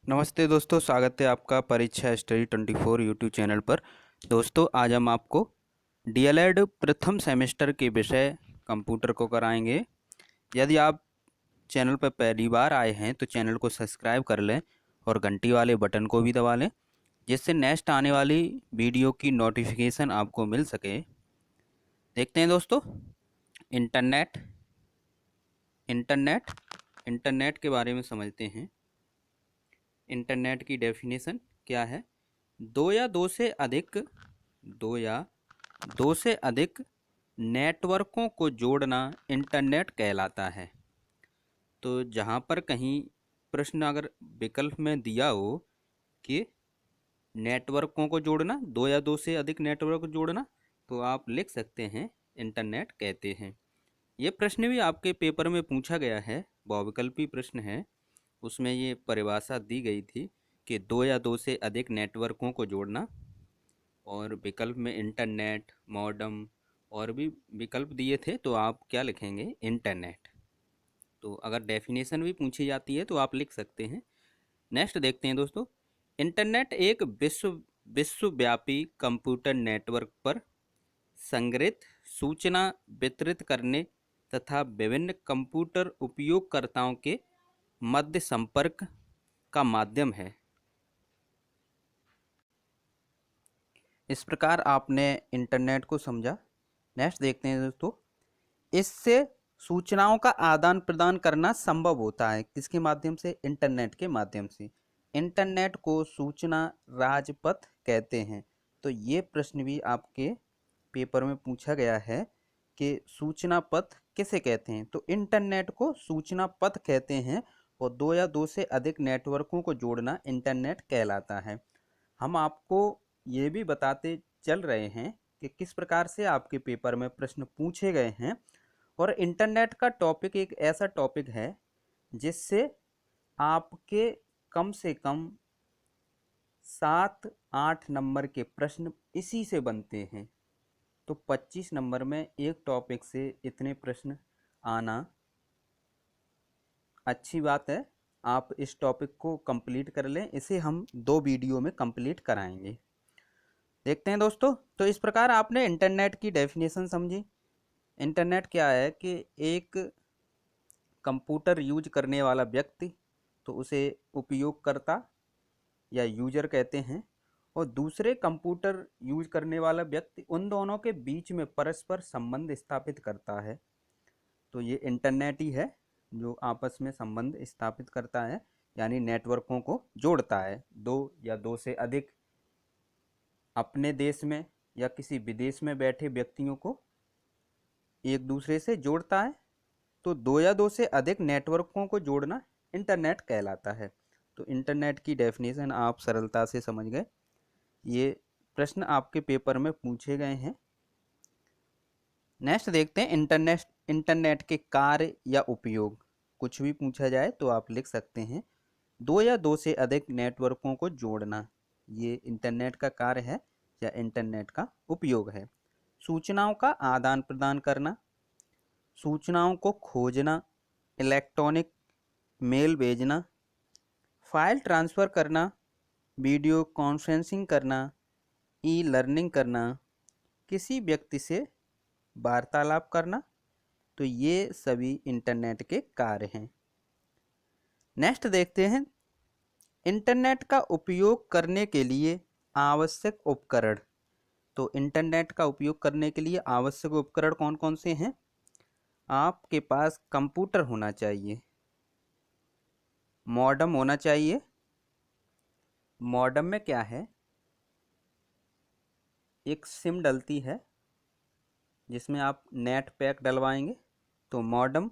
नमस्ते दोस्तों, स्वागत है आपका परीक्षा स्टडी 24 यूट्यूब चैनल पर। दोस्तों, आज हम आपको डीएलएड प्रथम सेमेस्टर के विषय कंप्यूटर को कराएंगे। यदि आप चैनल पर पहली बार आए हैं तो चैनल को सब्सक्राइब कर लें और घंटी वाले बटन को भी दबा लें, जिससे नेक्स्ट आने वाली वीडियो की नोटिफिकेशन आपको मिल सके। देखते हैं दोस्तों, इंटरनेट इंटरनेट इंटरनेट के बारे में समझते हैं। इंटरनेट की डेफिनेशन क्या है? दो या दो से अधिक दो या दो से अधिक नेटवर्कों को जोड़ना इंटरनेट कहलाता है। तो जहाँ पर कहीं प्रश्न अगर विकल्प में दिया हो कि नेटवर्कों को जोड़ना, दो या दो से अधिक नेटवर्क को जोड़ना, तो आप लिख सकते हैं इंटरनेट कहते हैं। ये प्रश्न भी आपके पेपर में पूछा गया है, बहुविकल्पी प्रश्न है। उसमें ये परिभाषा दी गई थी कि दो या दो से अधिक नेटवर्कों को जोड़ना, और विकल्प में इंटरनेट, मॉडम और भी विकल्प दिए थे। तो आप क्या लिखेंगे? इंटरनेट। तो अगर डेफिनेशन भी पूछी जाती है तो आप लिख सकते हैं। नेक्स्ट देखते हैं दोस्तों, इंटरनेट एक विश्वव्यापी कंप्यूटर नेटवर्क पर संग्रहित सूचना वितरित करने तथा विभिन्न कंप्यूटर उपयोगकर्ताओं के मध्य संपर्क का माध्यम है। इस प्रकार आपने इंटरनेट को समझा। नेक्स्ट देखते हैं दोस्तों, इससे सूचनाओं का आदान प्रदान करना संभव होता है। किसके माध्यम से? इंटरनेट के माध्यम से। इंटरनेट को सूचना राजपथ कहते हैं। तो ये प्रश्न भी आपके पेपर में पूछा गया है कि सूचना पथ किसे कहते हैं? तो इंटरनेट को सूचना पथ कहते हैं, और दो या दो से अधिक नेटवर्कों को जोड़ना इंटरनेट कहलाता है। हम आपको ये भी बताते चल रहे हैं कि किस प्रकार से आपके पेपर में प्रश्न पूछे गए हैं। और इंटरनेट का टॉपिक एक ऐसा टॉपिक है जिससे आपके कम से कम 7-8 नंबर के प्रश्न इसी से बनते हैं। तो 25 नंबर में एक टॉपिक से इतने प्रश्न आना अच्छी बात है। आप इस टॉपिक को कंप्लीट कर लें, इसे हम 2 वीडियो में कंप्लीट कराएंगे। देखते हैं दोस्तों, तो इस प्रकार आपने इंटरनेट की डेफिनेशन समझी। इंटरनेट क्या है कि एक कंप्यूटर यूज करने वाला व्यक्ति, तो उसे उपयोगकर्ता या यूजर कहते हैं, और दूसरे कंप्यूटर यूज करने वाला व्यक्ति, उन दोनों के बीच में परस्पर संबंध स्थापित करता है। तो ये इंटरनेट ही है जो आपस में संबंध स्थापित करता है, यानी नेटवर्कों को जोड़ता है। दो या दो से अधिक अपने देश में या किसी विदेश में बैठे व्यक्तियों को एक दूसरे से जोड़ता है। तो दो या दो से अधिक नेटवर्कों को जोड़ना इंटरनेट कहलाता है। तो इंटरनेट की डेफिनेशन आप सरलता से समझ गए। ये प्रश्न आपके पेपर में पूछे गए हैं। नेक्स्ट देखते हैं, इंटरनेट के कार्य या उपयोग। कुछ भी पूछा जाए तो आप लिख सकते हैं दो या दो से अधिक नेटवर्कों को जोड़ना, ये इंटरनेट का कार्य है या इंटरनेट का उपयोग है। सूचनाओं का आदान प्रदान करना, सूचनाओं को खोजना, इलेक्ट्रॉनिक मेल भेजना, फाइल ट्रांसफ़र करना, वीडियो कॉन्फ्रेंसिंग करना, ई लर्निंग करना, किसी व्यक्ति से वार्तालाप करना। तो ये सभी इंटरनेट के कार्य हैं। नेक्स्ट देखते हैं, इंटरनेट का उपयोग करने के लिए आवश्यक उपकरण। तो इंटरनेट का उपयोग करने के लिए आवश्यक उपकरण कौन कौन से हैं? आपके पास कंप्यूटर होना चाहिए, मॉडेम होना चाहिए। मॉडेम में क्या है? एक सिम डलती है जिसमें आप नेट पैक डलवाएंगे। तो मॉडेम,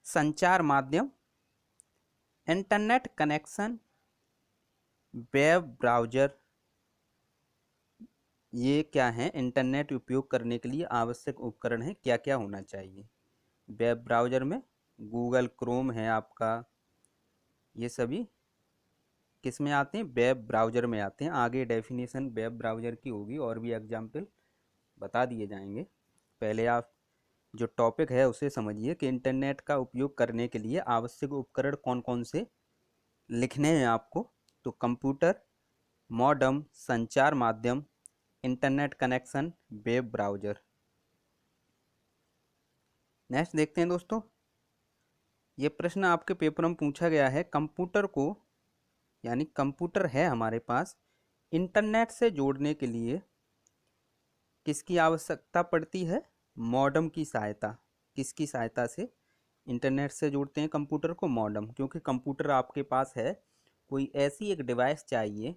संचार माध्यम, इंटरनेट कनेक्शन, वेब ब्राउज़र, ये क्या है? इंटरनेट उपयोग करने के लिए आवश्यक उपकरण है, क्या क्या होना चाहिए। वेब ब्राउज़र में गूगल क्रोम है आपका, ये सभी किस में आते हैं? वेब ब्राउज़र में आते हैं। आगे डेफिनेशन वेब ब्राउज़र की होगी और भी एग्जाम्पल बता दिए जाएंगे। पहले आप जो टॉपिक है उसे समझिए कि इंटरनेट का उपयोग करने के लिए आवश्यक उपकरण कौन कौन से लिखने हैं आपको। तो कंप्यूटर, मॉडेम, संचार माध्यम, internet connection, web browser. Next देखते हैं दोस्तों, ये प्रश्न आपके पेपर में पूछा गया है। कंप्यूटर को, यानी कंप्यूटर है हमारे पास, इंटरनेट से जोड़ने के लिए किसकी आवश्यकता पड़ती है? मॉडेम की सहायता। किसकी सहायता से इंटरनेट से जोड़ते हैं कंप्यूटर को? मॉडेम। क्योंकि कंप्यूटर आपके पास है, कोई ऐसी एक डिवाइस चाहिए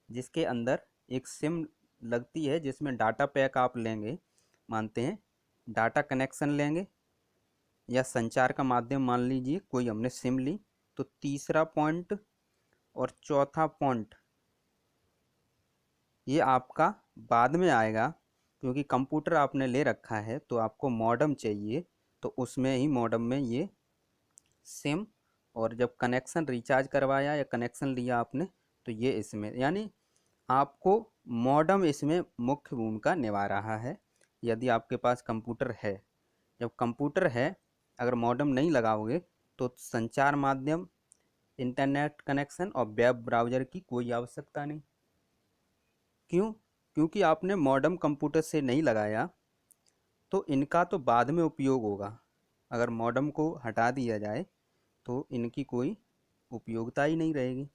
जिसके अंदर एक सिम लगती है, जिसमें डाटा पैक आप लेंगे, मानते हैं डाटा कनेक्शन लेंगे, या संचार का माध्यम मान लीजिए कोई हमने सिम ली। तो तीसरा पॉइंट और चौथा पॉइंट ये आपका बाद में आएगा, क्योंकि कंप्यूटर आपने ले रखा है तो आपको मॉडेम चाहिए। तो उसमें ही, मॉडेम में ये सिम, और जब कनेक्शन रिचार्ज करवाया या कनेक्शन लिया आपने, तो ये इसमें, यानी आपको मॉडेम इसमें मुख्य भूमिका निभा रहा है यदि आपके पास कंप्यूटर है। जब कंप्यूटर है, अगर मॉडेम नहीं लगाओगे तो संचार माध्यम, इंटरनेट कनेक्शन और वेब ब्राउज़र की कोई आवश्यकता नहीं। क्यों? क्योंकि आपने मॉडेम कंप्यूटर से नहीं लगाया, तो इनका तो बाद में उपयोग होगा। अगर मॉडेम को हटा दिया जाए तो इनकी कोई उपयोगिता ही नहीं रहेगी।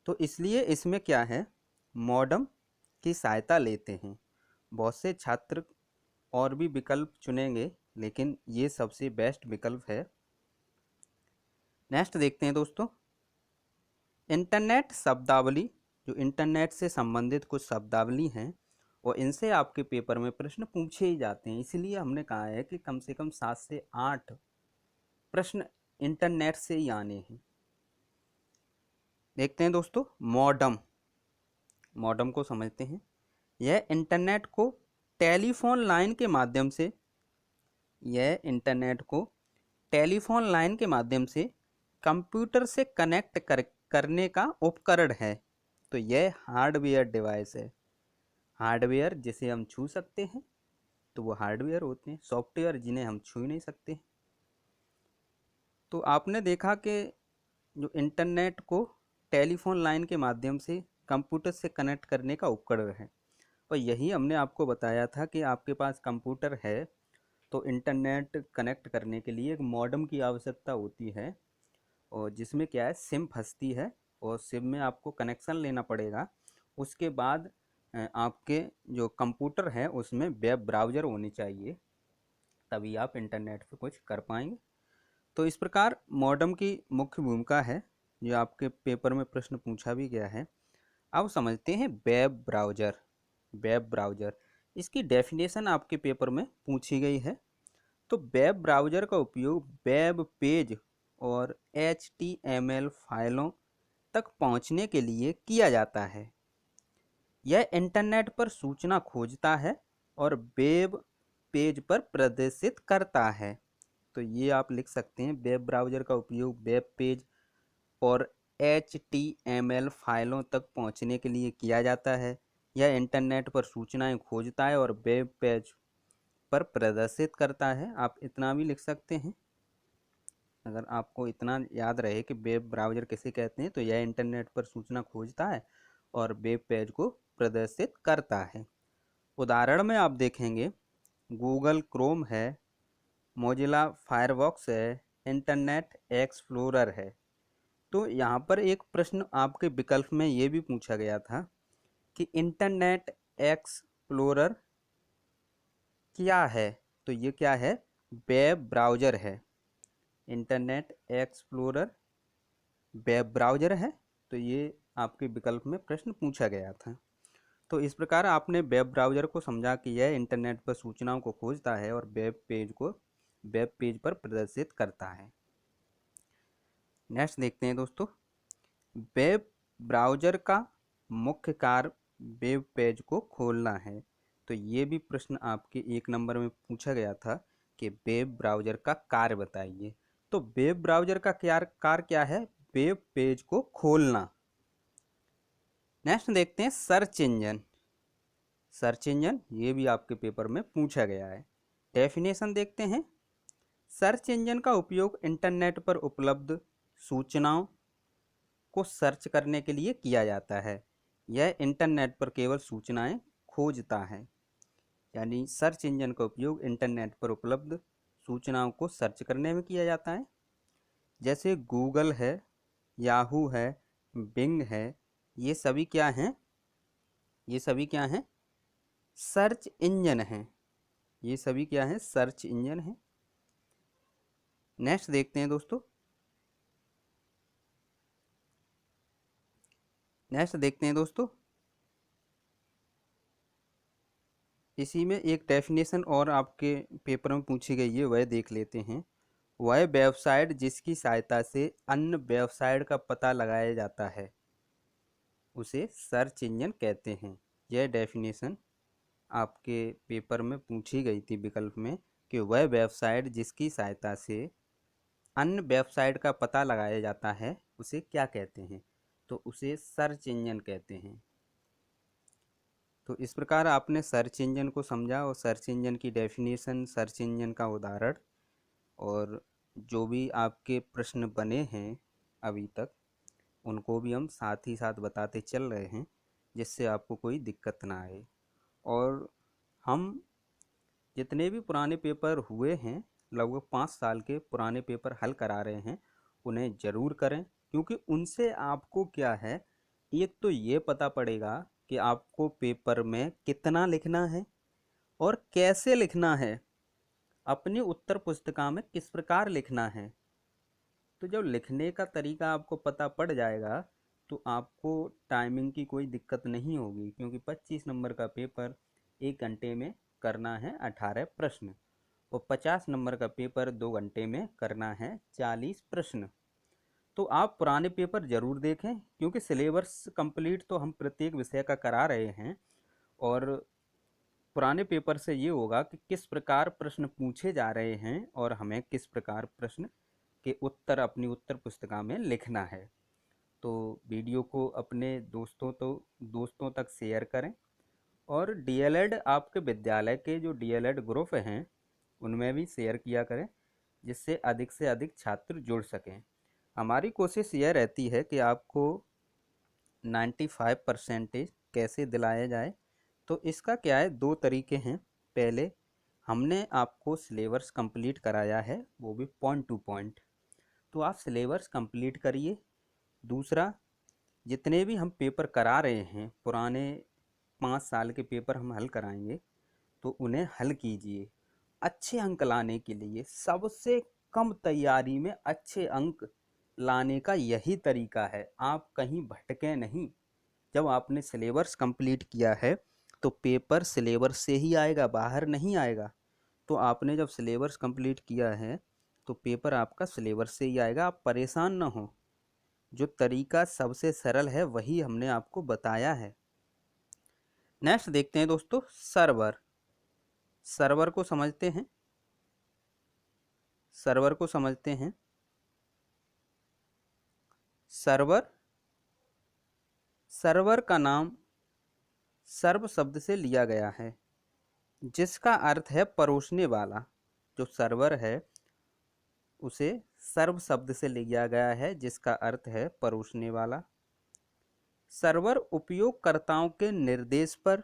तो इसलिए इसमें क्या है, मॉडेम की सहायता लेते हैं। बहुत से छात्र और भी विकल्प चुनेंगे, लेकिन ये सबसे बेस्ट विकल्प है। नेक्स्ट देखते हैं दोस्तों, इंटरनेट शब्दावली। जो इंटरनेट से संबंधित कुछ शब्दावली हैं, और इनसे आपके पेपर में प्रश्न पूछे ही जाते हैं। इसलिए हमने कहा है कि कम से कम 7 से 8 प्रश्न इंटरनेट से ही आने हैं। देखते हैं दोस्तों, मॉडेम। मॉडेम को समझते हैं। यह इंटरनेट को टेलीफोन लाइन के माध्यम से, यह इंटरनेट को टेलीफोन लाइन के माध्यम से कंप्यूटर से कनेक्ट करने का उपकरण है। तो यह हार्डवेयर डिवाइस है। हार्डवेयर जिसे हम छू सकते हैं तो वो हार्डवेयर होते हैं, सॉफ्टवेयर जिन्हें हम छू ही नहीं सकते। तो आपने देखा कि जो इंटरनेट को टेलीफोन लाइन के माध्यम से कंप्यूटर से कनेक्ट करने का उपकरण है, और यही हमने आपको बताया था कि आपके पास कंप्यूटर है तो इंटरनेट कनेक्ट करने के लिए एक मॉडेम की आवश्यकता होती है, और जिसमें क्या है, सिम फंसती है, और सिम में आपको कनेक्शन लेना पड़ेगा। उसके बाद आपके जो कंप्यूटर है उसमें वेब ब्राउज़र होनी चाहिए, तभी आप इंटरनेट पे कुछ कर पाएंगे। तो इस प्रकार मॉडेम की मुख्य भूमिका है, जो आपके पेपर में प्रश्न पूछा भी गया है। अब समझते हैं वेब ब्राउज़र। वेब ब्राउज़र, इसकी डेफिनेशन आपके पेपर में पूछी गई है। तो वेब ब्राउज़र का उपयोग वेब पेज और HTML फाइलों तक पहुंचने के लिए किया जाता है। यह इंटरनेट पर सूचना खोजता है और वेब पेज पर प्रदर्शित करता है। तो ये आप लिख सकते हैं, वेब ब्राउज़र का उपयोग वेब पेज और HTML फाइलों तक पहुंचने के लिए किया जाता है। यह इंटरनेट पर सूचनाएं खोजता है और वेब पेज पर प्रदर्शित करता है। आप इतना भी लिख सकते हैं। अगर आपको इतना याद रहे कि वेब ब्राउज़र किसे कहते हैं, तो यह इंटरनेट पर सूचना खोजता है और वेब पेज को प्रदर्शित करता है। उदाहरण में आप देखेंगे, गूगल क्रोम है, मोजिला फायरफॉक्स है, इंटरनेट एक्सप्लोरर है। तो यहाँ पर एक प्रश्न आपके विकल्प में ये भी पूछा गया था कि इंटरनेट एक्सप्लोरर क्या है? तो ये क्या है? वेब ब्राउज़र है। इंटरनेट एक्सप्लोरर वेब ब्राउज़र है। तो ये आपके विकल्प में प्रश्न पूछा गया था। तो इस प्रकार आपने वेब ब्राउज़र को समझा कि यह इंटरनेट पर सूचनाओं को खोजता है और वेब पेज पर प्रदर्शित करता है। नेक्स्ट देखते हैं दोस्तों, वेब ब्राउज़र का मुख्य कार्य वेब पेज को खोलना है। तो ये भी प्रश्न आपके 1 नंबर में पूछा गया था कि वेब ब्राउज़र का कार्य बताइए। तो वेब ब्राउज़र का कार्य क्या है? वेब पेज को खोलना। नेक्स्ट देखते हैं सर्च इंजन। सर्च इंजन, ये भी आपके पेपर में पूछा गया है। डेफिनेशन देखते हैं। सर्च इंजन का उपयोग इंटरनेट पर उपलब्ध सूचनाओं को सर्च करने के लिए किया जाता है। यह इंटरनेट पर केवल सूचनाएं खोजता है। यानी सर्च इंजन का उपयोग इंटरनेट पर उपलब्ध सूचनाओं को सर्च करने में किया जाता है। जैसे गूगल है, याहू है, बिंग है, ये सभी क्या हैं? ये सभी क्या हैं? सर्च इंजन हैं। ये सभी क्या हैं? सर्च इंजन हैं। नेक्स्ट देखते हैं दोस्तों। इसी में एक डेफिनेशन और आपके पेपर में पूछी गई है, वह देख लेते हैं। वह वेबसाइट जिसकी सहायता से अन्य वेबसाइट का पता लगाया जाता है उसे सर्च इंजन कहते हैं। यह डेफिनेशन आपके पेपर में पूछी गई थी विकल्प में कि वह वेबसाइट जिसकी सहायता से अन्य वेबसाइट का पता लगाया जाता है उसे क्या कहते हैं? तो उसे सर्च इंजन कहते हैं। तो इस प्रकार आपने सर्च इंजन को समझा और सर्च इंजन की डेफिनेशन, सर्च इंजन का उदाहरण और जो भी आपके प्रश्न बने हैं अभी तक उनको भी हम साथ ही साथ बताते चल रहे हैं, जिससे आपको कोई दिक्कत ना आए। और हम जितने भी पुराने पेपर हुए हैं, लगभग 5 साल के पुराने पेपर हल करा रहे हैं, उन्हें ज़रूर करें, क्योंकि उनसे आपको क्या है, एक तो ये पता पड़ेगा कि आपको पेपर में कितना लिखना है और कैसे लिखना है, अपनी उत्तर पुस्तिका में किस प्रकार लिखना है। तो जब लिखने का तरीका आपको पता पड़ जाएगा तो आपको टाइमिंग की कोई दिक्कत नहीं होगी, क्योंकि 25 नंबर का पेपर 1 घंटे में करना है 18 प्रश्न और 50 नंबर का पेपर 2 घंटे में करना है 40 प्रश्न। तो आप पुराने पेपर ज़रूर देखें, क्योंकि सिलेबस कंप्लीट तो हम प्रत्येक विषय का करा रहे हैं और पुराने पेपर से ये होगा कि किस प्रकार प्रश्न पूछे जा रहे हैं और हमें किस प्रकार प्रश्न के उत्तर अपनी उत्तर पुस्तिका में लिखना है। तो वीडियो को अपने दोस्तों तक शेयर करें और डीएलएड आपके विद्यालय के जो डीएलएड ग्रुप हैं उनमें भी शेयर किया करें, जिससे अधिक से अधिक छात्र जुड़ सकें। हमारी कोशिश यह रहती है कि आपको 95% कैसे दिलाया जाए। तो इसका क्या है, 2 तरीके हैं। पहले हमने आपको सिलेबस कंप्लीट कराया है, वो भी पॉइंट टू पॉइंट, तो आप सिलेबस कंप्लीट करिए। दूसरा, जितने भी हम पेपर करा रहे हैं, पुराने 5 साल के पेपर हम हल कराएंगे, तो उन्हें हल कीजिए। अच्छे अंक लाने के लिए सबसे कम तैयारी में अच्छे अंक लाने का यही तरीका है। आप कहीं भटके नहीं। जब आपने सिलेबस कंप्लीट किया है तो पेपर सिलेबस से ही आएगा, बाहर नहीं आएगा। तो आपने जब सिलेबस कंप्लीट किया है तो पेपर आपका सिलेबस से ही आएगा। आप परेशान ना हो, जो तरीका सबसे सरल है वही हमने आपको बताया है। नेक्स्ट देखते हैं दोस्तों, सर्वर को समझते हैं। सर्वर का नाम सर्व शब्द से लिया गया है, जिसका अर्थ है परोसने वाला। जो सर्वर है उसे सर्व शब्द से लिया गया है, जिसका अर्थ है परोसने वाला। सर्वर उपयोगकर्ताओं के निर्देश पर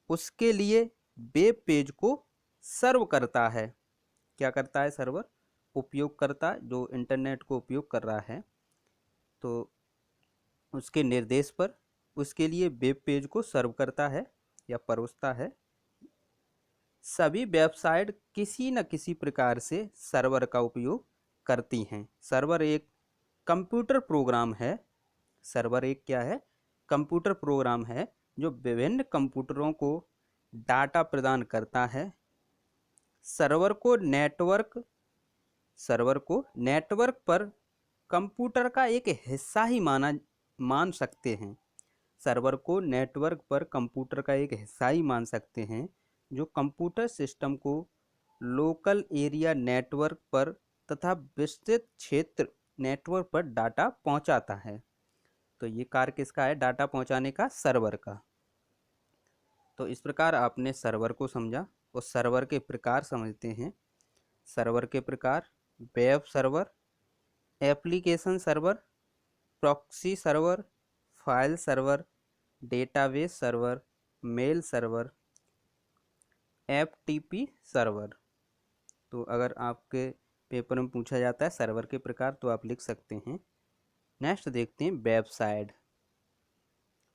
उसके लिए वेब पेज को सर्व करता है। क्या करता है सर्वर? उपयोगकर्ता जो इंटरनेट को उपयोग कर रहा है, तो उसके निर्देश पर उसके लिए वेब पेज को सर्व करता है या परोसता है। सभी वेबसाइट किसी न किसी प्रकार से सर्वर का उपयोग करती हैं। सर्वर एक कंप्यूटर प्रोग्राम है। सर्वर एक क्या है? कंप्यूटर प्रोग्राम है जो विभिन्न कंप्यूटरों को डाटा प्रदान करता है। सर्वर को नेटवर्क पर कंप्यूटर का एक हिस्सा ही मान सकते हैं। सर्वर को नेटवर्क पर कंप्यूटर का एक हिस्सा ही मान सकते हैं, जो कंप्यूटर सिस्टम को लोकल एरिया नेटवर्क पर तथा विस्तृत क्षेत्र नेटवर्क पर डाटा पहुंचाता है। तो ये कार्य किसका है? डाटा पहुंचाने का, सर्वर का। तो इस प्रकार आपने सर्वर को समझा और सर्वर के प्रकार समझते हैं। सर्वर के प्रकार: web server, application server, proxy server, file server, database server, mail server, FTP server. तो अगर आपके पेपर में पूछा जाता है सर्वर के प्रकार तो आप लिख सकते हैं। नेक्स्ट देखते हैं वेबसाइट।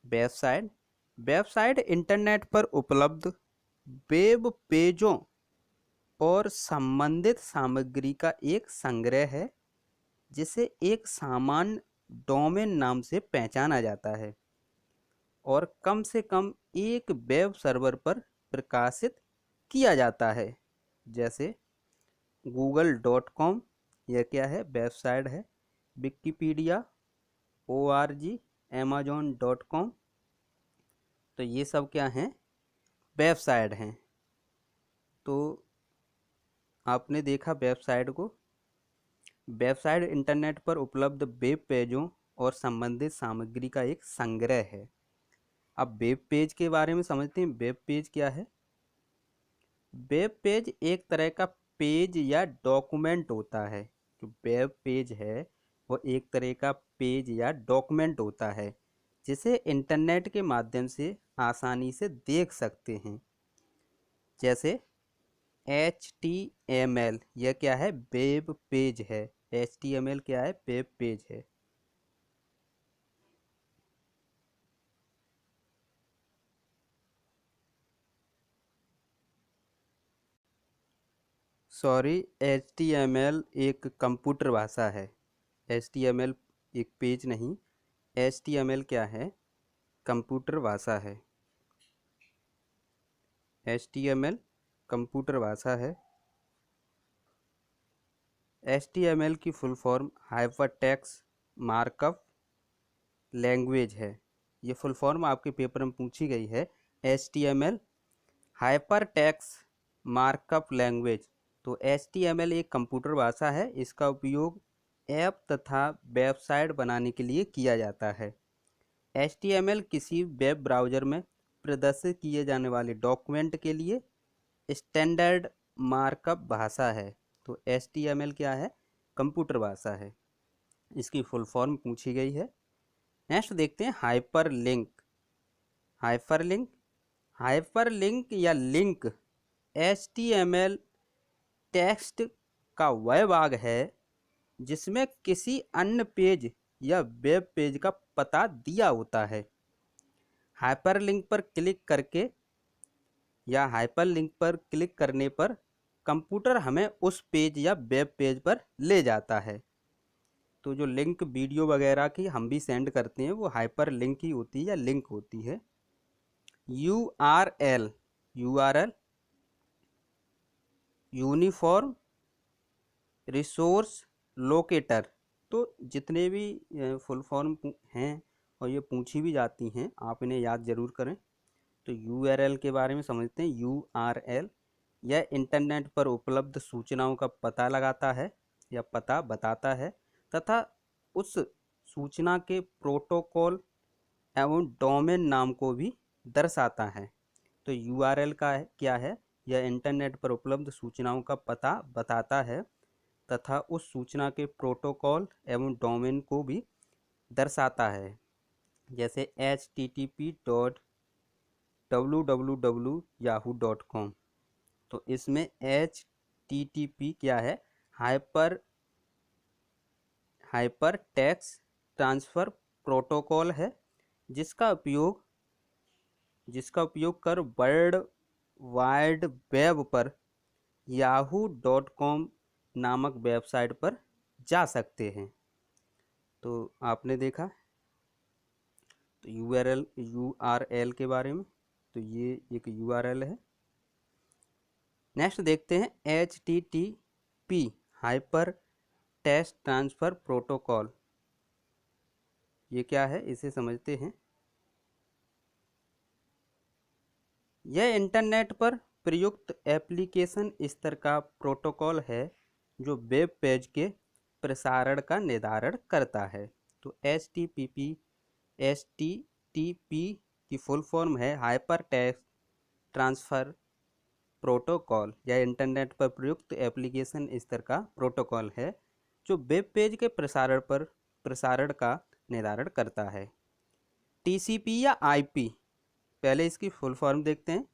वेबसाइट वेबसाइट इंटरनेट पर उपलब्ध वेब पेजों और संबंधित सामग्री का एक संग्रह है जिसे एक सामान्य डोमेन नाम से पहचाना जाता है और कम से कम एक वेब सर्वर पर प्रकाशित किया जाता है। जैसे google.com, यह क्या है, वेबसाइट है। विकिपीडिया, org, amazon.com, तो ये सब क्या हैं, वेबसाइट हैं। तो आपने देखा वेबसाइट को। वेबसाइट इंटरनेट पर उपलब्ध वेब पेजों और संबंधित सामग्री का एक संग्रह है। अब वेब पेज के बारे में समझते हैं। वेब पेज क्या है? वेब पेज एक तरह का पेज या डॉक्यूमेंट होता है। जो वेब पेज है वो एक तरह का पेज या डॉक्यूमेंट होता है जिसे इंटरनेट के माध्यम से आसानी से देख सकते हैं। जैसे HTML, यह क्या है, वेब पेज है। HTML क्या है, वेब पेज है। सॉरी, HTML एक कंप्यूटर भाषा है। HTML एक पेज नहीं, HTML क्या है, कंप्यूटर भाषा है। HTML कंप्यूटर भाषा है। HTML की full form hypertext markup language है। ये फुल फॉर्म आपके पेपर में पूछी गई है। HTML hypertext markup language. तो HTML एक कंप्यूटर भाषा है। इसका उपयोग ऐप तथा वेबसाइट बनाने के लिए किया जाता है। HTML किसी वेब ब्राउज़र में प्रदर्शित किए जाने वाले डॉक्यूमेंट के लिए स्टैंडर्ड मार्कअप भाषा है। तो HTML क्या है, कंप्यूटर भाषा है। इसकी फुल फॉर्म पूछी गई है। नेक्स्ट देखते हैं हाइपरलिंक। हाइपरलिंक हाइपरलिंक या लिंक HTML टेक्स्ट का वह भाग है जिसमें किसी अन्य पेज या वेब पेज का पता दिया होता है। हाइपरलिंक पर क्लिक करके या हाइपरलिंक पर क्लिक करने पर कंप्यूटर हमें उस पेज या वेब पेज पर ले जाता है। तो जो लिंक वीडियो वगैरह की हम भी सेंड करते हैं वो हाइपरलिंक ही होती है या लिंक होती है। URL uniform resource locator. तो जितने भी फुल फॉर्म हैं और ये पूछी भी जाती हैं, आप इन्हें याद ज़रूर करें। तो URL के बारे में समझते हैं। URL यह इंटरनेट पर उपलब्ध सूचनाओं का पता लगाता है या पता बताता है तथा उस सूचना के प्रोटोकॉल एवं डोमेन नाम को भी दर्शाता है। तो URL का क्या है, यह इंटरनेट पर उपलब्ध सूचनाओं का पता बताता है तथा उस सूचना के प्रोटोकॉल एवं डोमेन को भी दर्शाता है। जैसे http://www.yahoo.com। तो इसमें HTTP क्या है, हाइपर टेक्स्ट ट्रांसफ़र प्रोटोकॉल है जिसका उपयोग कर वर्ल्ड वाइड वेब पर yahoo.com नामक वेबसाइट पर जा सकते हैं। तो आपने देखा तो URL के बारे में। तो ये एक URL है। नेक्स्ट देखते हैं HTTP hyper text transfer protocol. ये क्या है, इसे समझते हैं। यह इंटरनेट पर प्रयुक्त एप्लीकेशन स्तर का प्रोटोकॉल है जो वेब पेज के प्रसारण का निर्धारण करता है। तो HTTP की फुल फॉर्म है हाइपर टेक्स्ट ट्रांसफ़र प्रोटोकॉल। यह इंटरनेट पर प्रयुक्त एप्लीकेशन स्तर का प्रोटोकॉल है जो वेब पेज के प्रसारण का निर्धारण करता है। टीसीपी या आईपी, पहले इसकी फुल फॉर्म देखते हैं।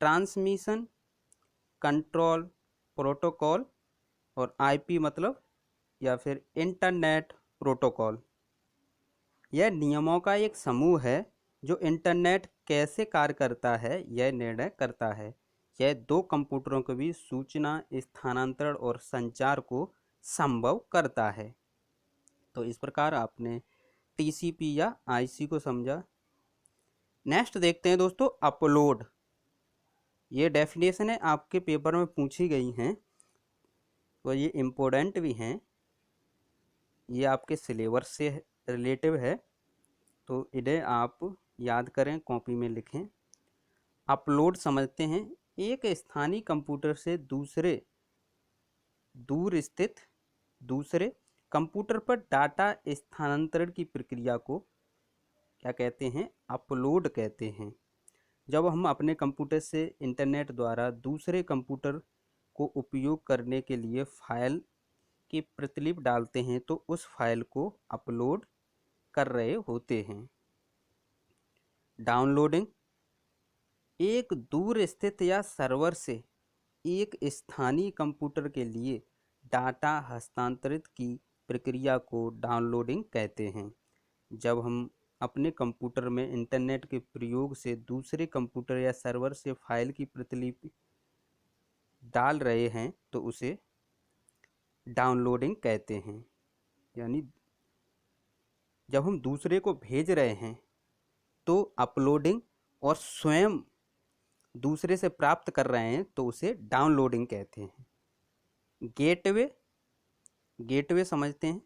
ट्रांसमिशन कंट्रोल प्रोटोकॉल, और आईपी मतलब या फिर इंटरनेट प्रोटोकॉल। यह नियमों का एक समूह है जो इंटरनेट कैसे कार्य करता है यह निर्णय करता है। यह दो कंप्यूटरों के बीच सूचना स्थानांतरण और संचार को संभव करता है। तो इस प्रकार आपने टीसीपी या आईसी को समझा। नेक्स्ट देखते हैं दोस्तों, अपलोड। ये डेफिनेशन है आपके पेपर में पूछी गई हैं, तो ये इम्पोर्टेंट भी हैं, ये आपके सिलेबस से रिलेटिव है, तो इन्हें आप याद करें, कॉपी में लिखें। अपलोड समझते हैं, एक स्थानीय कंप्यूटर से दूर स्थित दूसरे कंप्यूटर पर डाटा स्थानांतरण की प्रक्रिया को क्या कहते हैं? अपलोड कहते हैं। जब हम अपने कंप्यूटर से इंटरनेट द्वारा दूसरे कंप्यूटर को उपयोग करने के लिए फाइल की प्रतिलिपि डालते हैं तो उस फाइल को अपलोड कर रहे होते हैं। डाउनलोडिंग, एक दूर स्थित या सर्वर से एक स्थानीय कंप्यूटर के लिए डाटा हस्तांतरित की प्रक्रिया को डाउनलोडिंग कहते हैं। जब हम अपने कंप्यूटर में इंटरनेट के प्रयोग से दूसरे कंप्यूटर या सर्वर से फाइल की प्रतिलिपि डाल रहे हैं तो उसे डाउनलोडिंग कहते हैं। यानी जब हम दूसरे को भेज रहे हैं तो अपलोडिंग, और स्वयं दूसरे से प्राप्त कर रहे हैं तो उसे डाउनलोडिंग कहते हैं। गेटवे समझते हैं,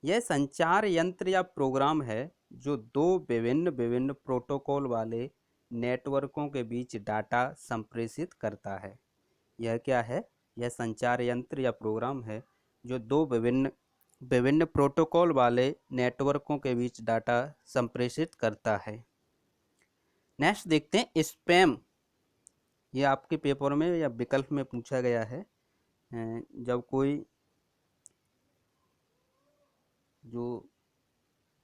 यह संचार यंत्र या प्रोग्राम है जो दो विभिन्न प्रोटोकॉल वाले नेटवर्कों के बीच डाटा संप्रेषित करता है। यह क्या है? यह संचार यंत्र या प्रोग्राम है जो दो विभिन्न प्रोटोकॉल वाले नेटवर्कों के बीच डाटा संप्रेषित करता है। नेक्स्ट देखते हैं स्पैम। ये आपके पेपर में या विकल्प में पूछा गया है। जब कोई जो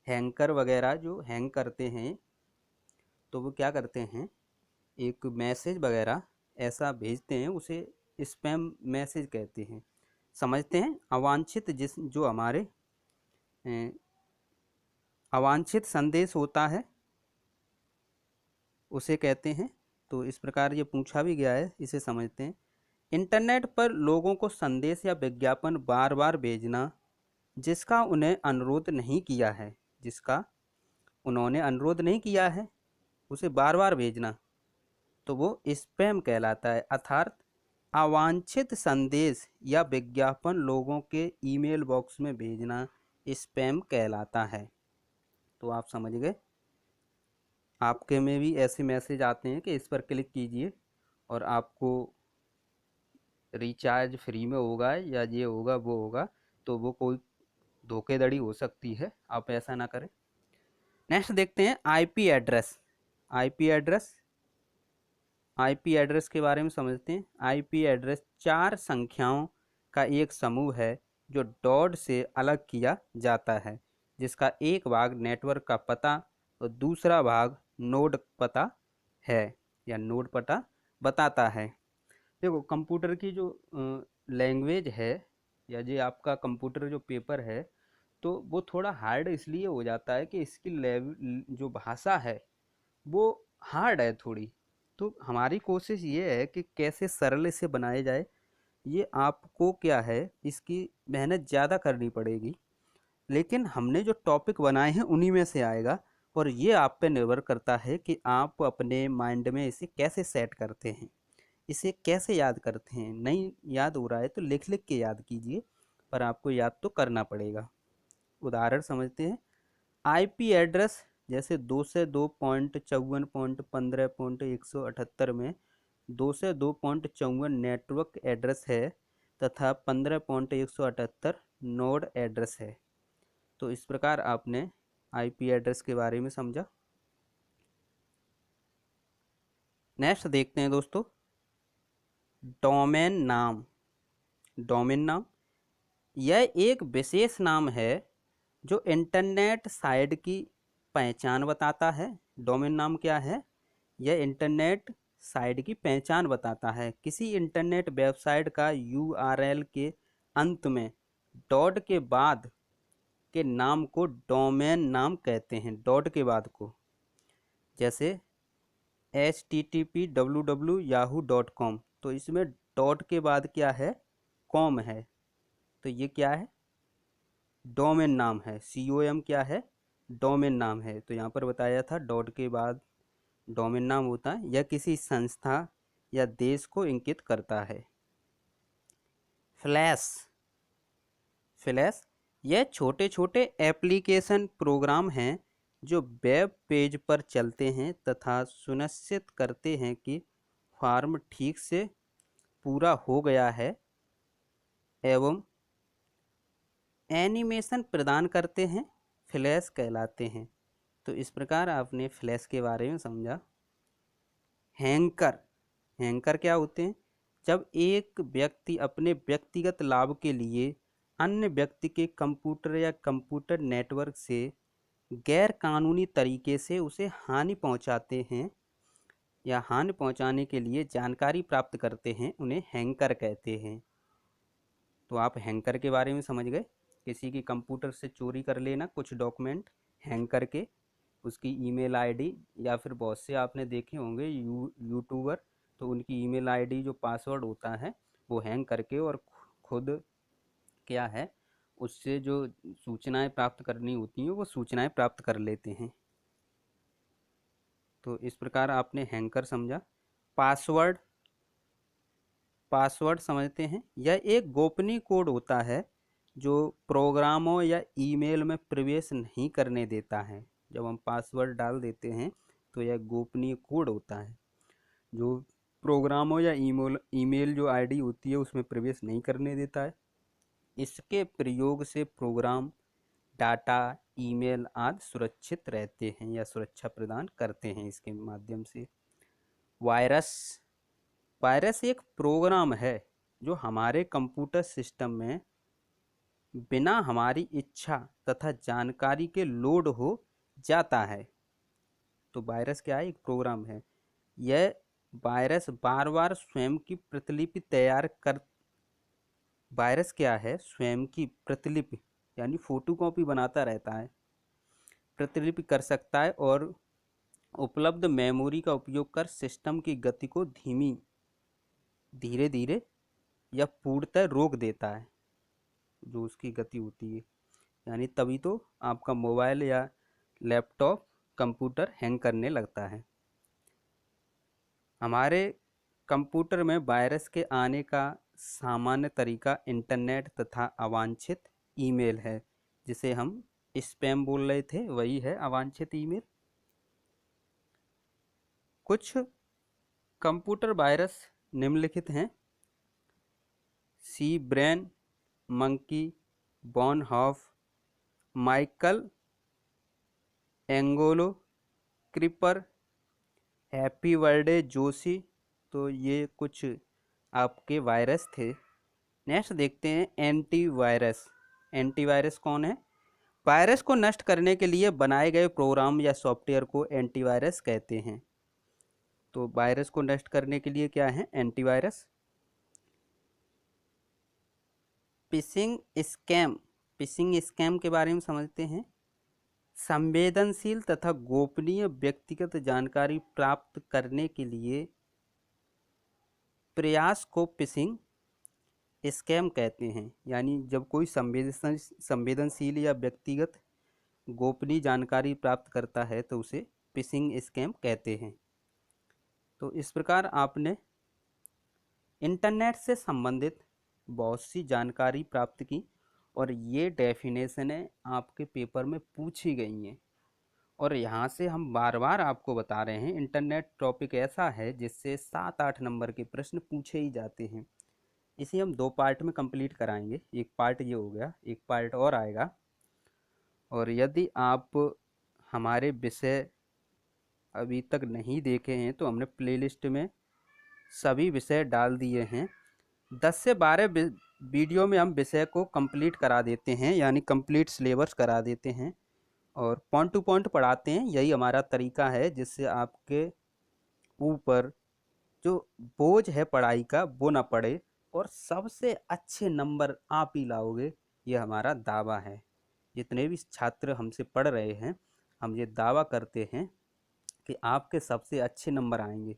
हैंकर वगैरह जो हैंग करते हैं तो वो क्या करते हैं, एक मैसेज वगैरह ऐसा भेजते हैं, उसे स्पैम मैसेज कहते हैं। समझते हैं, जो हमारे अवांछित संदेश होता है उसे कहते हैं। तो इस प्रकार ये पूछा भी गया है, इसे समझते हैं। इंटरनेट पर लोगों को संदेश या विज्ञापन बार बार भेजना जिसका उन्हें अनुरोध नहीं किया है, जिसका उन्होंने अनुरोध नहीं किया है उसे बार बार भेजना, तो वो स्पैम कहलाता है। अर्थात अवांछित संदेश या विज्ञापन लोगों के ईमेल बॉक्स में भेजना स्पैम कहलाता है। तो आप समझ गए, आपके में भी ऐसे मैसेज आते हैं कि इस पर क्लिक कीजिए और आपको रिचार्ज फ्री में होगा या ये होगा वो होगा, तो वो कोई धोखेधड़ी हो सकती है, आप ऐसा ना करें। नेक्स्ट देखते हैं आईपी एड्रेस। आईपी एड्रेस के बारे में समझते हैं। आईपी एड्रेस 4 संख्याओं का एक समूह है जो डॉट से अलग किया जाता है, जिसका एक भाग नेटवर्क का पता और दूसरा भाग नोड पता है या नोड पता बताता है। देखो, कंप्यूटर की जो लैंग्वेज है या जो आपका कंप्यूटर जो पेपर है, तो वो थोड़ा हार्ड इसलिए हो जाता है कि इसकी लेवल जो भाषा है वो हार्ड है थोड़ी। तो हमारी कोशिश ये है कि कैसे सरल इसे बनाया जाए, ये आपको क्या है, इसकी मेहनत ज़्यादा करनी पड़ेगी, लेकिन हमने जो टॉपिक बनाए हैं उन्हीं में से आएगा, और ये आप पे निर्भर करता है कि आप अपने माइंड में इसे कैसे सेट करते हैं, इसे कैसे याद करते हैं। नहीं याद हो रहा है तो लिख लिख के याद कीजिए, पर आपको याद तो करना पड़ेगा। उदाहरण समझते हैं। आईपी एड्रेस जैसे 202.54.15.178 में 202.54 नेटवर्क एड्रेस है तथा 15.178 नोड एड्रेस है। तो इस प्रकार आपने आईपी एड्रेस के बारे में समझा। नेक्स्ट देखते हैं दोस्तों, डोमेन नाम। यह एक विशेष नाम है जो इंटरनेट साइट की पहचान बताता है। डोमेन नाम क्या है? यह इंटरनेट साइट की पहचान बताता है। किसी इंटरनेट वेबसाइट का यूआरएल के अंत में डॉट के बाद के नाम को डोमेन नाम कहते हैं। डॉट के बाद को, जैसे http://yahoo.com, तो इसमें डॉट के बाद क्या है? कॉम है, तो ये क्या है? डोमेन नाम है। COM क्या है? डोमेन नाम है। तो यहाँ पर बताया था डॉट के बाद डोमेन नाम होता है। यह किसी संस्था या देश को इंगित करता है। फ्लैश। फ्लैश यह छोटे छोटे एप्लीकेशन प्रोग्राम हैं जो वेब पेज पर चलते हैं तथा सुनिश्चित करते हैं कि फॉर्म ठीक से पूरा हो गया है एवं एनिमेशन प्रदान करते हैं, फ्लैश कहलाते हैं। तो इस प्रकार आपने फ्लैश के बारे में समझा। हैंकर। हैंकर क्या होते हैं? जब एक व्यक्ति अपने व्यक्तिगत लाभ के लिए अन्य व्यक्ति के कंप्यूटर या कंप्यूटर नेटवर्क से गैर कानूनी तरीके से उसे हानि पहुंचाते हैं या हानि पहुंचाने के लिए जानकारी प्राप्त करते हैं, उन्हें हैंकर कहते हैं। तो आप हैंकर के बारे में समझ गए। किसी की कंप्यूटर से चोरी कर लेना कुछ डॉक्यूमेंट, हैंग करके उसकी ईमेल आईडी, या फिर बहुत से आपने देखे होंगे यूट्यूबर, तो उनकी ईमेल आईडी जो पासवर्ड होता है वो हैंग करके और खुद क्या है उससे जो सूचनाएं प्राप्त करनी होती हैं वो सूचनाएं प्राप्त कर लेते हैं। तो इस प्रकार आपने हैंकर समझा। पासवर्ड। पासवर्ड समझते हैं। यह एक गोपनीय कोड होता है जो प्रोग्रामों या ईमेल में प्रवेश नहीं करने देता है। जब हम पासवर्ड डाल देते हैं तो यह गोपनीय कोड होता है जो प्रोग्रामों या ईमेल जो आईडी होती है उसमें प्रवेश नहीं करने देता है। इसके प्रयोग से प्रोग्राम, डाटा, ईमेल आदि सुरक्षित रहते हैं या सुरक्षा प्रदान करते हैं इसके माध्यम से। वायरस। वायरस एक प्रोग्राम है जो हमारे कंप्यूटर सिस्टम में बिना हमारी इच्छा तथा जानकारी के लोड हो जाता है। तो वायरस क्या है? एक प्रोग्राम है। यह वायरस बार बार स्वयं की प्रतिलिपि तैयार कर वायरस क्या है? स्वयं की प्रतिलिपि यानी फोटोकॉपी बनाता रहता है, प्रतिलिपि कर सकता है और उपलब्ध मेमोरी का उपयोग कर सिस्टम की गति को धीरे धीरे या पूर्णतः रोक देता है, जो उसकी गति होती है। यानी तभी तो आपका मोबाइल या लैपटॉप, कंप्यूटर हैंग करने लगता है। हमारे कंप्यूटर में वायरस के आने का सामान्य तरीका इंटरनेट तथा अवांछित ईमेल है, जिसे हम स्पैम बोल रहे थे, वही है अवांछित ईमेल। कुछ कंप्यूटर वायरस निम्नलिखित हैं: सी ब्रेन, मंकी, बॉर्नहॉफ, Michelangelo, creeper, happy birthday Joshi. तो ये कुछ आपके वायरस थे। नेक्स्ट देखते हैं एंटीवायरस। एंटीवायरस कौन है? वायरस को नष्ट करने के लिए बनाए गए प्रोग्राम या सॉफ्टवेयर को एंटीवायरस कहते हैं। तो वायरस को नष्ट करने के लिए क्या है? Antivirus. Fishing scam. Fishing scam के बारे में समझते हैं। संवेदनशील तथा गोपनीय व्यक्तिगत जानकारी प्राप्त करने के लिए प्रयास को फिशिंग स्कैम कहते हैं। यानी जब कोई संवेदनशील या व्यक्तिगत गोपनीय जानकारी प्राप्त करता है तो उसे फिशिंग स्कैम कहते हैं। तो इस प्रकार आपने इंटरनेट से संबंधित बहुत सी जानकारी प्राप्त की और ये डेफिनेशनें आपके पेपर में पूछी गई हैं और यहाँ से हम बार बार आपको बता रहे हैं। इंटरनेट टॉपिक ऐसा है जिससे 7-8 नंबर के प्रश्न पूछे ही जाते हैं। इसे हम 2 पार्ट में कंप्लीट कराएंगे। एक पार्ट ये हो गया, एक पार्ट और आएगा। और यदि आप हमारे विषय अभी तक नहीं देखे हैं तो हमने प्लेलिस्ट में सभी विषय डाल दिए हैं। 10 से 12 वीडियो में हम विषय को कंप्लीट करा देते हैं, यानी कंप्लीट सिलेबस करा देते हैं और पॉइंट टू पॉइंट पढ़ाते हैं। यही हमारा तरीका है जिससे आपके ऊपर जो बोझ है पढ़ाई का वो ना पड़े और सबसे अच्छे नंबर आप ही लाओगे, ये हमारा दावा है। जितने भी छात्र हमसे पढ़ रहे हैं, हम ये दावा करते हैं कि आपके सबसे अच्छे नंबर आएंगे,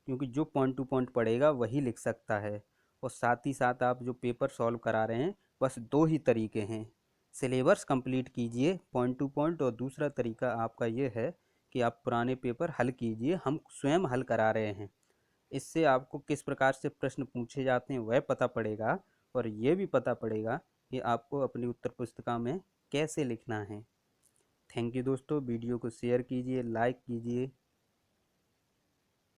क्योंकि जो पॉइंट टू पॉइंट पढ़ेगा वही लिख सकता है। और साथ ही साथ आप जो पेपर सॉल्व करा रहे हैं, बस दो ही तरीके हैं, सिलेबस कंप्लीट कीजिए पॉइंट टू पॉइंट, और दूसरा तरीका आपका ये है कि आप पुराने पेपर हल कीजिए, हम स्वयं हल करा रहे हैं। इससे आपको किस प्रकार से प्रश्न पूछे जाते हैं वह पता पड़ेगा, और ये भी पता पड़ेगा कि आपको अपनी उत्तर पुस्तिका में कैसे लिखना है। थैंक यू दोस्तों, वीडियो को शेयर कीजिए, लाइक कीजिए।